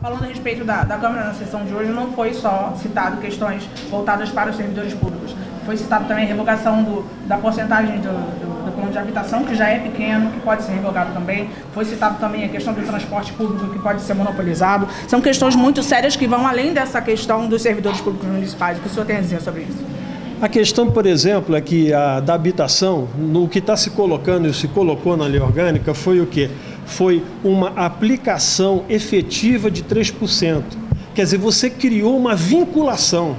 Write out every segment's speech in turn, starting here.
Falando a respeito da Câmara na sessão de hoje, não foi só citado questões voltadas para os servidores públicos. Foi citado também a revogação da porcentagem do plano de habitação, que já é pequeno, que pode ser revogado também. Foi citado também a questão do transporte público, que pode ser monopolizado. São questões muito sérias que vão além dessa questão dos servidores públicos municipais. O que o senhor tem a dizer sobre isso? A questão, por exemplo, é que da habitação, no que está se colocando e se colocou na lei orgânica, foi o quê? Foi uma aplicação efetiva de 3%. Quer dizer, você criou uma vinculação.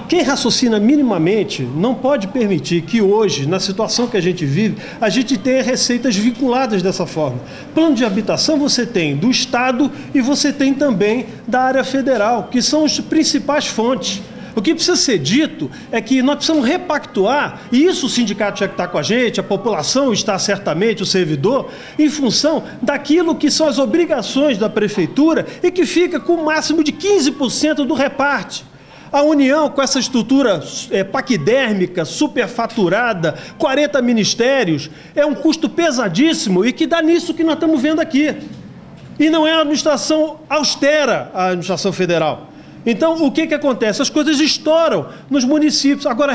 Quem raciocina minimamente não pode permitir que hoje, na situação que a gente vive, a gente tenha receitas vinculadas dessa forma. Plano de habitação você tem do Estado e você tem também da área federal, que são as principais fontes. O que precisa ser dito é que nós precisamos repactuar, e isso o sindicato já está com a gente, a população está certamente, o servidor, em função daquilo que são as obrigações da prefeitura e que fica com o máximo de 15% do reparte. A União, com essa estrutura paquidérmica, superfaturada, 40 ministérios, é um custo pesadíssimo e que dá nisso que nós estamos vendo aqui. E não é uma administração austera, a administração federal. Então, o que acontece? As coisas estouram nos municípios. Agora,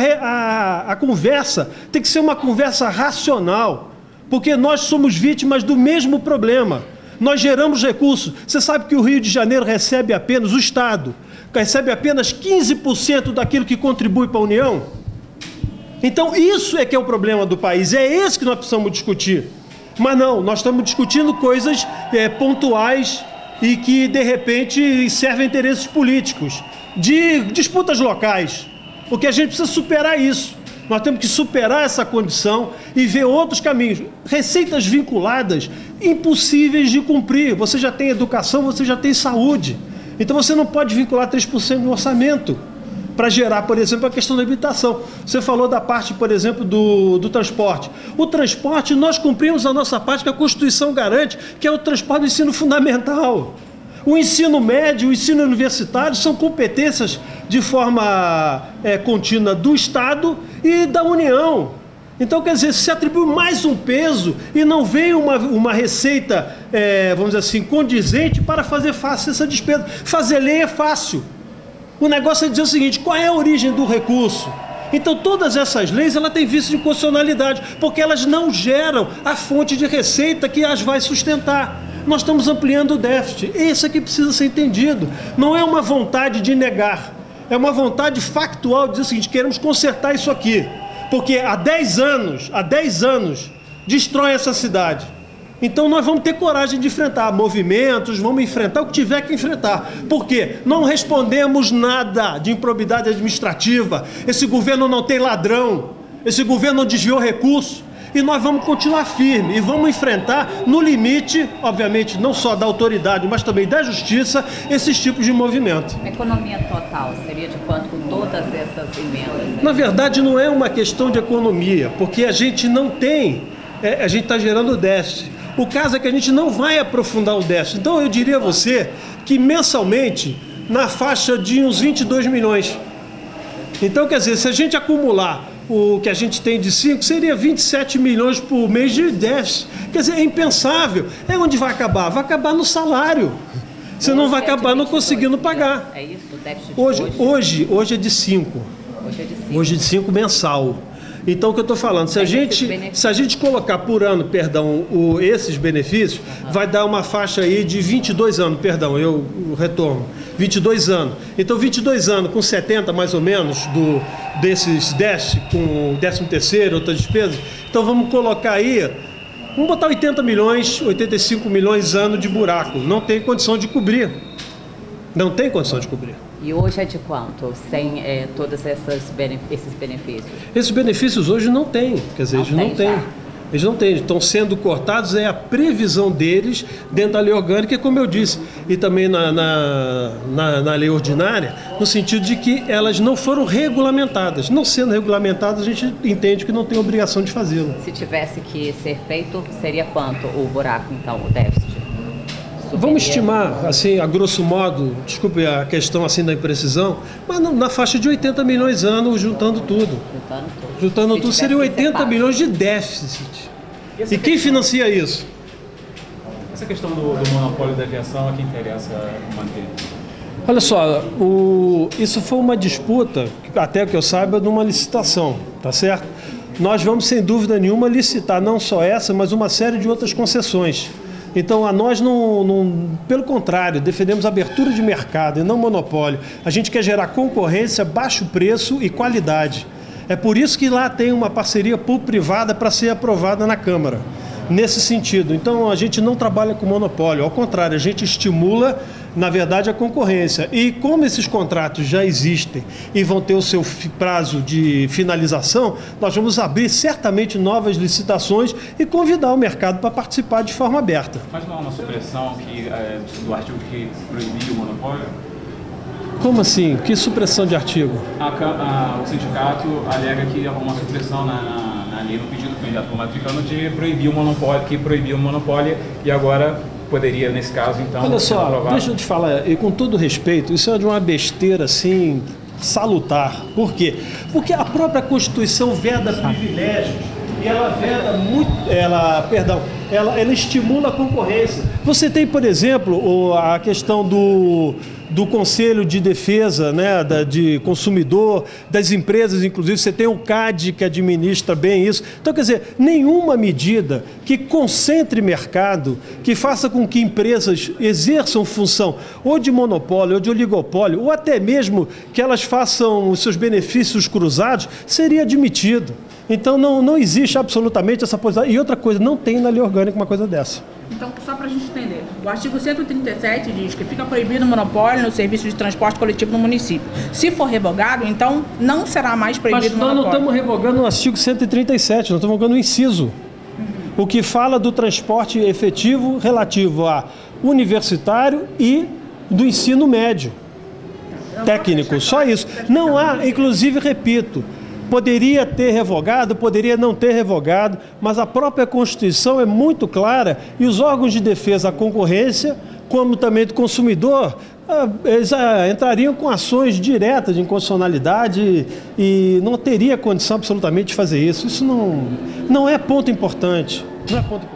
a conversa tem que ser uma conversa racional, porque nós somos vítimas do mesmo problema. Nós geramos recursos. Você sabe que o Rio de Janeiro recebe apenas, o Estado, recebe apenas 15% daquilo que contribui para a União? Então, isso é que é o problema do país. É esse que nós precisamos discutir. Mas não, nós estamos discutindo coisas pontuais e que, de repente, servem a interesses políticos, de disputas locais. Porque a gente precisa superar isso. Nós temos que superar essa condição e ver outros caminhos. Receitas vinculadas, impossíveis de cumprir. Você já tem educação, você já tem saúde. Então você não pode vincular 3% no orçamento para gerar, por exemplo, a questão da habitação. Você falou da parte, por exemplo, do transporte. O transporte, nós cumprimos a nossa parte que a Constituição garante, que é o transporte do ensino fundamental. O ensino médio, o ensino universitário são competências de forma contínua do Estado e da União. Então, quer dizer, se atribui mais um peso e não vem uma receita, vamos dizer assim, condizente para fazer fácil essa despesa. Fazer lei é fácil. O negócio é dizer o seguinte: qual é a origem do recurso? Então, todas essas leis ela têm vício de inconstitucionalidade, porque elas não geram a fonte de receita que as vai sustentar. Nós estamos ampliando o déficit. Isso é que precisa ser entendido. Não é uma vontade de negar, é uma vontade factual de dizer o seguinte: queremos consertar isso aqui. Porque há 10 anos, destrói essa cidade. Então nós vamos ter coragem de enfrentar movimentos, vamos enfrentar o que tiver que enfrentar. Por quê? Não respondemos nada de improbidade administrativa. Esse governo não tem ladrão, esse governo não desviou recursos. E nós vamos continuar firme e vamos enfrentar no limite, obviamente, não só da autoridade, mas também da justiça, esses tipos de movimento. A economia total seria de quanto com todas essas emendas? Na verdade, não é uma questão de economia, porque a gente não tem, a gente está gerando déficit. O caso é que a gente não vai aprofundar o déficit. Então, eu diria a você que mensalmente, na faixa de uns 22 milhões. Então, quer dizer, se a gente acumular o que a gente tem de 5, seria 27 milhões por mês de déficit. Quer dizer, é impensável. É onde vai acabar? Vai acabar no salário. Você não vai acabar não conseguindo pagar. É isso? O déficit hoje é de 5. Hoje é de 5 mensal. Então, o que eu estou falando, se a gente colocar por ano, esses benefícios, vai dar uma faixa aí de 22 anos, eu retorno, 22 anos. Então, 22 anos com 70 mais ou menos desses déficits, com 13º, outras despesas, então vamos colocar aí, vamos botar 80 milhões, 85 milhões ano de buraco. Não tem condição de cobrir. Não tem condição de cobrir. E hoje é de quanto, sem todos esses benefícios? Esses benefícios hoje não têm, quer dizer, eles não têm. Eles não têm, estão sendo cortados, é a previsão deles dentro da lei orgânica, como eu disse, e também na lei ordinária, no sentido de que elas não foram regulamentadas. Não sendo regulamentadas, a gente entende que não tem obrigação de fazê-lo. Se tivesse que ser feito, seria quanto o buraco, então, o déficit? Vamos estimar, assim, a grosso modo, desculpe a questão assim da imprecisão, mas na faixa de 80 milhões ano, juntando tudo. Juntando tudo, seria 80 milhões de déficit. E quem financia isso? Essa questão do monopólio da aviação é que interessa manter? Olha só, isso foi uma disputa, até que eu saiba, de uma licitação, tá certo? Nós vamos, sem dúvida nenhuma, licitar não só essa, mas uma série de outras concessões. Então, nós pelo contrário, defendemos abertura de mercado e não monopólio. A gente quer gerar concorrência, baixo preço e qualidade. É por isso que lá tem uma parceria público-privada para ser aprovada na Câmara, nesse sentido. Então, a gente não trabalha com monopólio, ao contrário, a gente estimula, na verdade, a concorrência. E como esses contratos já existem e vão ter o seu prazo de finalização, nós vamos abrir certamente novas licitações e convidar o mercado para participar de forma aberta. Mas não há uma supressão do artigo que proibia o monopólio? Como assim? Que supressão de artigo? O sindicato alega que há uma supressão na lei, no pedido feito por Matricano de proibir o monopólio, e agora poderia, nesse caso, então... Olha só, deixa eu te falar, e com todo respeito, isso é de uma besteira, assim, salutar. Por quê? Porque a própria Constituição veda privilégios e ela veda muito... Ela estimula a concorrência. Você tem, por exemplo, a questão do Conselho de Defesa, né, de consumidor, das empresas, inclusive, você tem o CAD que administra bem isso. Então, quer dizer, nenhuma medida que concentre mercado, que faça com que empresas exerçam função ou de monopólio ou de oligopólio, ou até mesmo que elas façam os seus benefícios cruzados, seria admitido. Então, não existe absolutamente essa possibilidade. E outra coisa, não tem na lei orgânica uma coisa dessa. Então, só para a gente entender, o artigo 137 diz que fica proibido o monopólio no serviço de transporte coletivo no município. Se for revogado, então não será mais proibido o monopólio. Mas nós não estamos revogando o artigo 137, nós estamos revogando o inciso. O que fala do transporte efetivo relativo a universitário e do ensino médio. Técnico, só isso. Não há, inclusive, repito, poderia ter revogado, poderia não ter revogado, mas a própria Constituição é muito clara e os órgãos de defesa da concorrência, como também do consumidor, eles entrariam com ações diretas de inconstitucionalidade e não teria condição absolutamente de fazer isso. Isso não é ponto importante. Não é ponto importante.